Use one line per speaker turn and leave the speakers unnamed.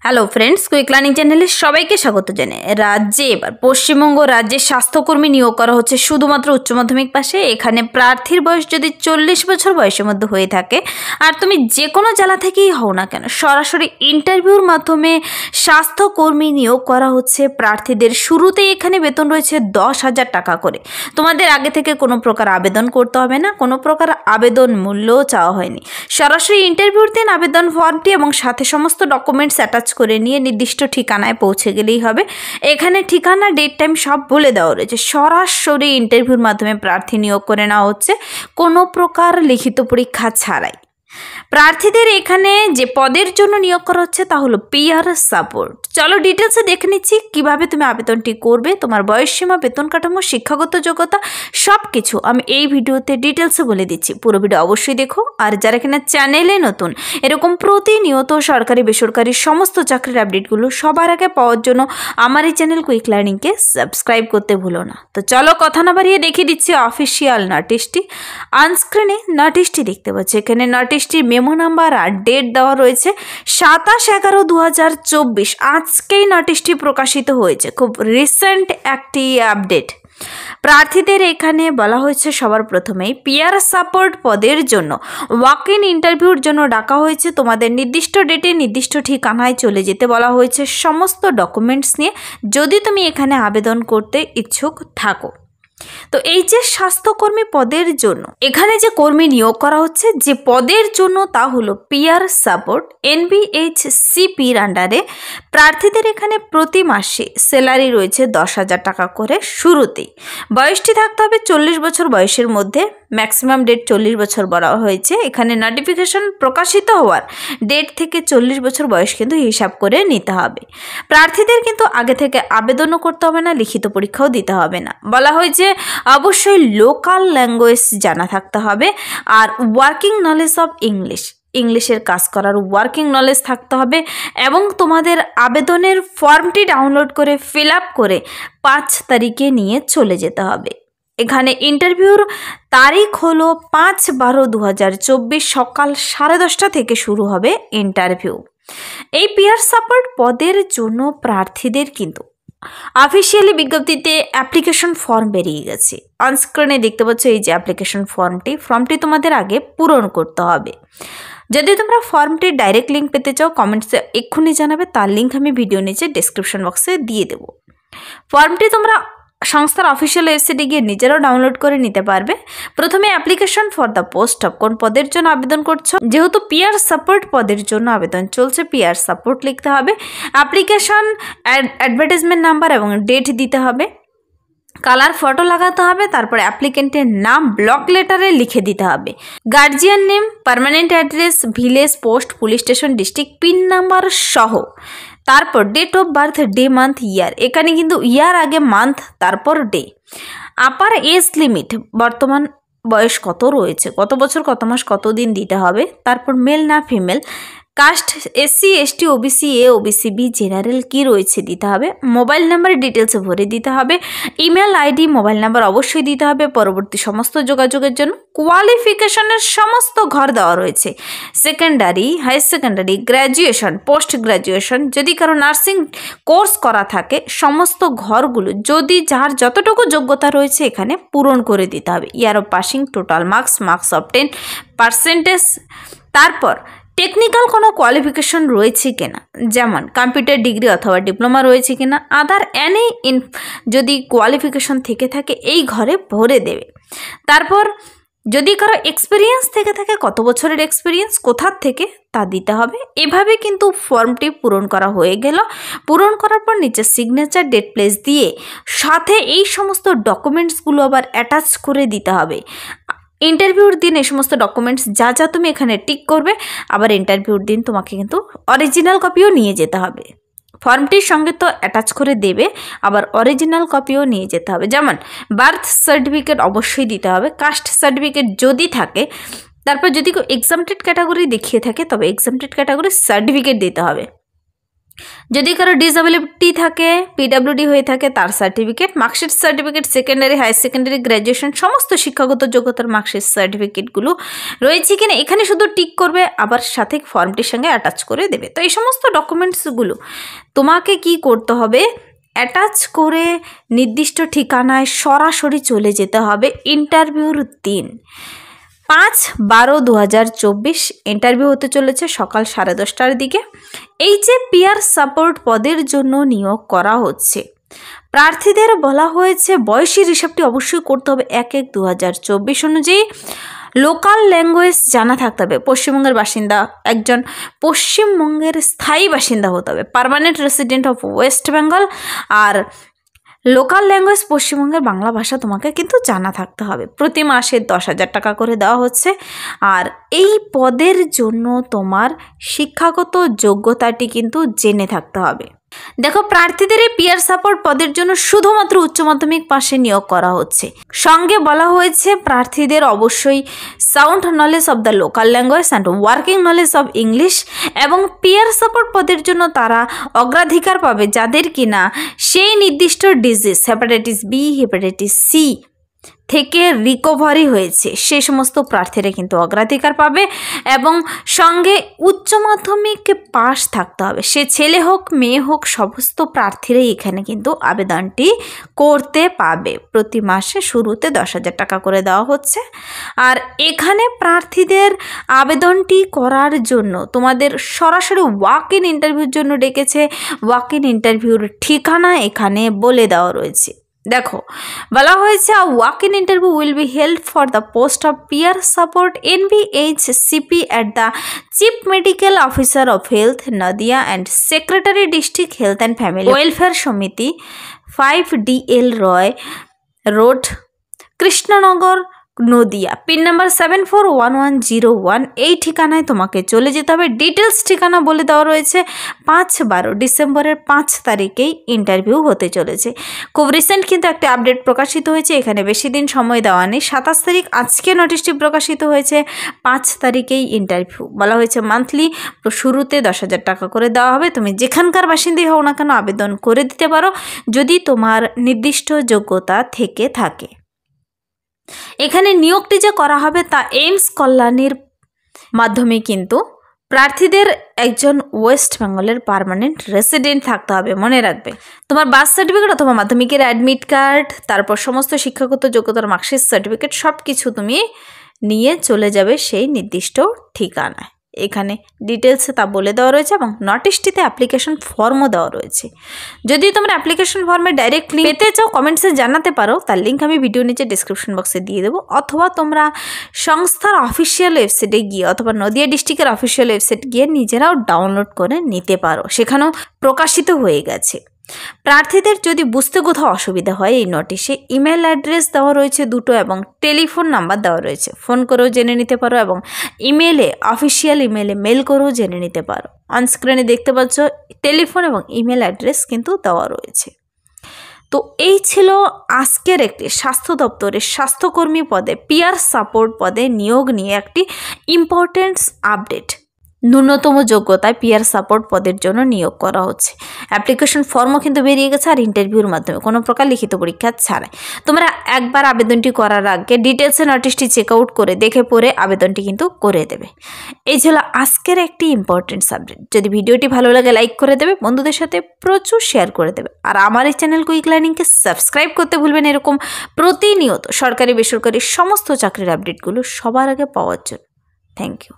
Hello friends, quick learning চ্যানেলে সবাইকে স্বাগত জানাই। রাজ্যে এবার পশ্চিমবঙ্গ রাজ্যে স্বাস্থ্যকর্মী নিয়োগ করা হচ্ছে শুধুমাত্র উচ্চ মাধ্যমিক পাশে। এখানে প্রার্থীর বয়স যদি 40 বছর বয়সের মধ্যে হয়ে থাকে আর তুমি যে কোনো জেলা থেকেই হও না কেন, সরাসরি ইন্টারভিউর মাধ্যমে স্বাস্থ্যকর্মী নিয়োগ করা হচ্ছে প্রার্থীদের। শুরুতেই এখানে বেতন রয়েছে 10,000 টাকা করে। তোমাদের আগে থেকে কোনো প্রকার আবেদন করতে হবে না, কোনো প্রকার আবেদন মূল্যও চাওয়া হয়নি। সরাসরি ইন্টারভিউর দিন আবেদন ফর্মটি এবং সাথে সমস্ত ডকুমেন্টস অ্যাটাচ করে নিয়ে নির্দিষ্ট ঠিকানায় পৌঁছে গেলেই হবে। এখানে ঠিকানা, ডেট, টাইম সব বলে দেওয়া রয়েছে। সরাসরি ইন্টারভিউর মাধ্যমে প্রার্থী নিয়োগ করে নেওয়া হচ্ছে কোনো প্রকার লিখিত পরীক্ষা ছাড়াই। প্রার্থীদের এখানে যে পদের জন্য নিয়োগ করা হচ্ছে তা হলো পিআর সাপোর্ট। চলো ডিটেলসে দেখে নিচ্ছি কিভাবে তুমি আবেদনটি করবে। তোমার বয়সসীমা, বেতন কাঠামো, শিক্ষাগত যোগ্যতা সব কিছু আমি এই ভিডিওতে ডিটেলসে বলে দিচ্ছি। পুরো ভিডিও অবশ্যই দেখো। আর যারা এখানে চ্যানেলে নতুন, এরকম প্রতিনিয়ত সরকারি বেসরকারি সমস্ত চাকরির আপডেটগুলো সবার আগে পাওয়ার জন্য আমার এই চ্যানেল কুইক লার্নিংকে সাবস্ক্রাইব করতে ভুলো না। তো চলো কথা না বাড়িয়ে দেখিয়ে দিচ্ছি অফিসিয়াল নোটিশটি। অনস্ক্রিনে নোটিশটি দেখতে পাচ্ছি। এখানে নোটিশটির মেমো নাম্বার আর ডেট দেওয়া রয়েছে 27/11/2024। আজকেই নোটিশটি প্রকাশিত হয়েছে, খুব রিসেন্ট একটি আপডেট। প্রার্থীদের এখানে বলা হয়েছে সবার প্রথমেই পিআর সাপোর্ট পদের জন্য ওয়াক ইন ইন্টারভিউর জন্য ডাকা হয়েছে। তোমাদের নির্দিষ্ট ডেটে নির্দিষ্ট ঠিকানায় চলে যেতে বলা হয়েছে সমস্ত ডকুমেন্টস নিয়ে, যদি তুমি এখানে আবেদন করতে ইচ্ছুক থাকো। তো এই যে স্বাস্থ্যকর্মী পদের জন্য এখানে যে কর্মী নিয়োগ করা হচ্ছে যে পদের জন্য তা হলো পিআর সাপোর্ট NBHCPর আন্ডারে। প্রার্থীদের এখানে প্রতি মাসে স্যালারি রয়েছে 10,000 টাকা করে। শুরুতেই বয়সটি থাকতে হবে 40 বছর বয়সের মধ্যে। ম্যাক্সিমাম ডেট 40 বছর বলা হয়েছে। এখানে নোটিফিকেশন প্রকাশিত হওয়ার ডেট থেকে 40 বছর বয়স কিন্তু হিসাব করে নিতে হবে। প্রার্থীদের কিন্তু আগে থেকে আবেদনও করতে হবে না, লিখিত পরীক্ষাও দিতে হবে না। বলা হয়েছে অবশ্যই লোকাল ল্যাঙ্গুয়েজ জানা থাকতে হবে আর ওয়ার্কিং নলেজ অফ ইংলিশের কাজ করার ওয়ার্কিং নলেজ থাকতে হবে। এবং তোমাদের আবেদনের ফর্মটি ডাউনলোড করে ফিল আপ করে 5 তারিখে নিয়ে চলে যেতে হবে। এখানে ইন্টারভিউর তারিখ হলো 5/12/2024 সকাল 10:30 থেকে শুরু হবে ইন্টারভিউ। এই পিআর সাপোর্ট পদের জন্য প্রার্থীদের কিন্তু অফিসিয়ালি বিজ্ঞপ্তিতে অ্যাপ্লিকেশন ফর্ম বেরিয়ে গেছে। অনস্ক্রিনে দেখতে পাচ্ছ এই যে অ্যাপ্লিকেশন ফর্মটি তোমাদের আগে পূরণ করতে হবে। যদি তোমরা ফর্মটির ডাইরেক্ট লিঙ্ক পেতে চাও কমেন্টসে এক্ষুনি জানাবে, তার লিঙ্ক আমি ভিডিও নিচে ডেসক্রিপশন বক্সে দিয়ে দেবো। ফর্মটি তোমরা সংস্থার অফিসিয়াল ওয়েবসাইটে গিয়ে নিজেরাও ডাউনলোড করে নিতে পারবে। প্রথমে application for the post of, কোন পদের জন্য আবেদন করছো। যেহেতু পিআর সাপোর্ট পদের জন্য আবেদন চলছে, পিআর সাপোর্ট লিখতে হবে। অ্যাপ্লিকেশন, অ্যাডভার্টাইজমেন্ট নাম্বার এবং ডেট দিতে হবে। কালার ফটো লাগাতে হবে। তারপরে অ্যাপ্লিকেন্টের নাম ব্লক লেটারে লিখে দিতে হবে। Guardian name, permanent address, village, post, police station, district, pin number সহ। তারপর date of birth, day, month, year. এখানে কিন্তু ইয়ার আগে মান্থ, তারপর ডে। আপার এজ লিমিট, বর্তমান বয়স কত রয়েছে, কত বছর, কত মাস, কত দিন দিতে হবে। তারপর মেল না female. Caste SC ST OBC A OBC B general কি রয়েছে দিতে হবে। মোবাইল নাম্বার ডিটেলস ভরে দিতে হবে। ইমেল ID, মোবাইল নাম্বার অবশ্যই দিতে হবে পরবর্তী সমস্ত যোগাযোগের জন্য। কোয়ালিফিকেশনের সমস্ত ঘর দেওয়া রয়েছে। Secondary, higher secondary, graduation, post graduation, যদি কারো নার্সিং কোর্স করা থাকে সমস্ত ঘরগুলো যদি যার যতটুকু যোগ্যতা রয়েছে এখানে পূরণ করে দিতে হবে। Year of passing, total marks of 10%। তারপর টেকনিক্যাল কোনো কোয়ালিফিকেশন রয়েছে কিনা, যেমন কম্পিউটার ডিগ্রি অথবা ডিপ্লোমা রয়েছে কিনা। আদার এনি যদি কোয়ালিফিকেশন থেকে থাকে এই ঘরে ভরে দেবে। তারপর যদি কারো এক্সপিরিয়েন্স থেকে থাকে কত বছরের এক্সপিরিয়েন্স, কোথার থেকে তা দিতে হবে। এভাবে কিন্তু ফর্মটি পূরণ করা হয়ে গেল। পূরণ করার পর নিচে সিগনেচার, ডেট, প্লেস দিয়ে সাথে এই সমস্ত ডকুমেন্টসগুলো আবার অ্যাটাচ করে দিতে হবে। ইন্টারভিউর দিন এই সমস্ত ডকুমেন্টস যা তুমি এখানে টিক করবে, আবার ইন্টারভিউর দিন তোমাকে কিন্তু অরিজিনাল কপিও নিয়ে যেতে হবে। ফর্মটির সঙ্গে তো অ্যাটাচ করে দেবে, আবার অরিজিনাল কপিও নিয়ে যেতে হবে। যেমন বার্থ সার্টিফিকেট অবশ্যই দিতে হবে, কাস্ট সার্টিফিকেট যদি থাকে। তারপর যদি কেউ এক্সামটেড ক্যাটাগরি দেখিয়ে থাকে তবে এক্সামটেড ক্যাটাগরির সার্টিফিকেট দিতে হবে। যদি কারো ডিসএবিলিটি থাকে, পিডাব্লিউডি হয়ে থাকে, তার certificate, marksheet certificate, secondary, higher secondary, graduation সমস্ত শিক্ষাগত যোগ্যতার মার্কশিট সার্টিফিকেটগুলো রয়েছে কিনা এখানে শুধু টিক করবে, আবার সাথে ফর্মটির সঙ্গে অ্যাটাচ করে দেবে। তো এই সমস্ত ডকুমেন্টসগুলো তোমাকে কি করতে হবে, অ্যাটাচ করে নির্দিষ্ট ঠিকানায় সরাসরি চলে যেতে হবে। ইন্টারভিউর দিন 5/12/2024 ইন্টারভিউ হতে চলেছে সকাল 10:30টার দিকে। এই যে পিয়ার সাপোর্ট পদের জন্য নিয়োগ করা হচ্ছে, প্রার্থীদের বলা হয়েছে বয়সের হিসাবটি অবশ্যই করতে হবে 1/1/2024 অনুযায়ী। লোকাল ল্যাঙ্গুয়েজ জানা থাকতে হবে। পশ্চিমবঙ্গের বাসিন্দা, একজন পশ্চিমবঙ্গের স্থায়ী বাসিন্দা হতে হবে, permanent resident of West Bengal. আর লোকাল ল্যাঙ্গুয়েজ পশ্চিমবঙ্গের বাংলা ভাষা তোমাকে কিন্তু জানা থাকতে হবে। প্রতি মাসে 10,000 টাকা করে দেওয়া হচ্ছে। আর এই পদের জন্য তোমার শিক্ষাগত যোগ্যতাটি কিন্তু জেনে থাকতে হবে। দেখো, প্রার্থীদের এই পিয়ার সাপোর্ট পদের জন্য শুধুমাত্র উচ্চ মাধ্যমিক পাশে নিয়োগ করা হচ্ছে। সঙ্গে বলা হয়েছে প্রার্থীদের অবশ্যই sound knowledge of the local language and working knowledge of English, এবং পিয়ার সাপোর্ট পদের জন্য তারা অগ্রাধিকার পাবে যাদের কিনা সেই নির্দিষ্ট disease, hepatitis B, hepatitis C থেকে রিকভারি হয়েছে, সে সমস্ত প্রার্থীরা কিন্তু অগ্রাধিকার পাবে। এবং সঙ্গে উচ্চ মাধ্যমিক পাস থাকতে হবে, সে ছেলে হোক মেয়ে হোক সমস্ত প্রার্থীরাই এখানে কিন্তু আবেদনটি করতে পাবে। প্রতি মাসে শুরুতে 10,000 টাকা করে দেওয়া হচ্ছে। আর এখানে প্রার্থীদের আবেদনটি করার জন্য তোমাদের সরাসরি ওয়াক ইন ইন্টারভিউর জন্য ডেকেছে। ওয়াক ইন ইন্টারভিউর ঠিকানা এখানে বলে দেওয়া রয়েছে। দেখো, বলা হয়েছে walk in interview will be held for the post of peer support NBHCP at the Chief Medical Officer of Health, Nadia, and Secretary District Health and Family Welfare Samiti, 5DL Roy Road, Krishnanagar, Nadia, pin number 741101। এই ঠিকানায় তোমাকে চলে যেতে হবে। Details ঠিকানা বলে দেওয়া রয়েছে। 5/12 5 তারিখেই ইন্টারভিউ হতে চলেছে। খুব রিসেন্ট কিন্তু একটা আপডেট প্রকাশিত হয়েছে, এখানে বেশি দিন সময় দেওয়া নেই। 27 তারিখ আজকে নোটিশটি প্রকাশিত হয়েছে। 5 তারিখেই ইন্টারভিউ বলা হয়েছে। মান্থলি শুরুতে 10,000 টাকা করে দেওয়া হবে। তুমি যেখানকার বাসিন্দাই হও না কেন আবেদন করে দিতে পারো যদি তোমার নির্দিষ্ট যোগ্যতা থেকে থাকে। এখানে নিয়োগটি যে করা হবে তা এইমস কল্যাণীর মাধ্যমে কিন্তু প্রার্থীদের একজন ওয়েস্ট বেঙ্গলের পার্মানেন্ট রেসিডেন্ট থাকতে হবে। মনে রাখবে, তোমার বার্থ সার্টিফিকেট অথবা মাধ্যমিকের অ্যাডমিট কার্ড, তারপর সমস্ত শিক্ষাগত যোগ্যতার মার্কশিট সার্টিফিকেট সব কিছু তুমি নিয়ে চলে যাবে সেই নির্দিষ্ট ঠিকানায়। এখানে ডিটেলসে তা বলে দেওয়া রয়েছে এবং নোটিশটিতে অ্যাপ্লিকেশন ফর্মও দেওয়া রয়েছে। যদি তোমরা অ্যাপ্লিকেশন ফর্মে ডাইরেক্ট লিঙ্ক পেতে চাও কমেন্টসে জানাতে পারো, তার লিঙ্ক আমি ভিডিও নিচে ডিসক্রিপশন বক্সে দিয়ে দেবো। অথবা তোমরা সংস্থার অফিসিয়াল ওয়েবসাইটে গিয়ে অথবা নদিয়া ডিস্ট্রিক্টের অফিসিয়াল ওয়েবসাইট গিয়ে নিজেরাও ডাউনলোড করে নিতে পারো, সেখানেও প্রকাশিত হয়ে গেছে। প্রার্থীদের যদি বুঝতে কোথাও অসুবিধা হয় এই নোটিশে ইমেল অ্যাড্রেস দেওয়া রয়েছে দুটো এবং টেলিফোন নাম্বার দেওয়া রয়েছে। ফোন করেও জেনে নিতে পারো এবং ইমেলে, অফিসিয়াল ইমেলে মেল করেও জেনে নিতে পারো। অনস্ক্রিনে দেখতে পাচ্ছ টেলিফোন এবং ইমেল অ্যাড্রেস কিন্তু দেওয়া রয়েছে। তো এই ছিল আজকের একটি স্বাস্থ্য দপ্তরের স্বাস্থ্যকর্মী পদে পিয়ার সাপোর্ট পদে নিয়োগ নিয়ে একটি ইম্পর্টেন্ট আপডেট। ন্যূনতম যোগ্যতায় পিয়ার সাপোর্ট পদের জন্য নিয়োগ করা হচ্ছে। অ্যাপ্লিকেশন ফর্মও কিন্তু বেরিয়ে গেছে, আর ইন্টারভিউর মাধ্যমে কোনো প্রকার লিখিত পরীক্ষা ছাড়াই। তোমরা একবার আবেদনটি করার আগে ডিটেলসে নোটিশটি চেক আউট করে দেখে পড়ে আবেদনটি কিন্তু করে দেবে। এই ছিল আজকের একটি ইম্পর্টেন্ট সাবজেক্ট। যদি ভিডিওটি ভালো লাগে লাইক করে দেবে, বন্ধুদের সাথে প্রচুর শেয়ার করে দেবে। আর আমার এই চ্যানেল কুইক লার্নিংকে সাবস্ক্রাইব করতে ভুলবেন এরকম প্রতিনিয়ত সরকারি বেসরকারি সমস্ত চাকরির আপডেটগুলো সবার আগে পাওয়ার জন্য। Thank you.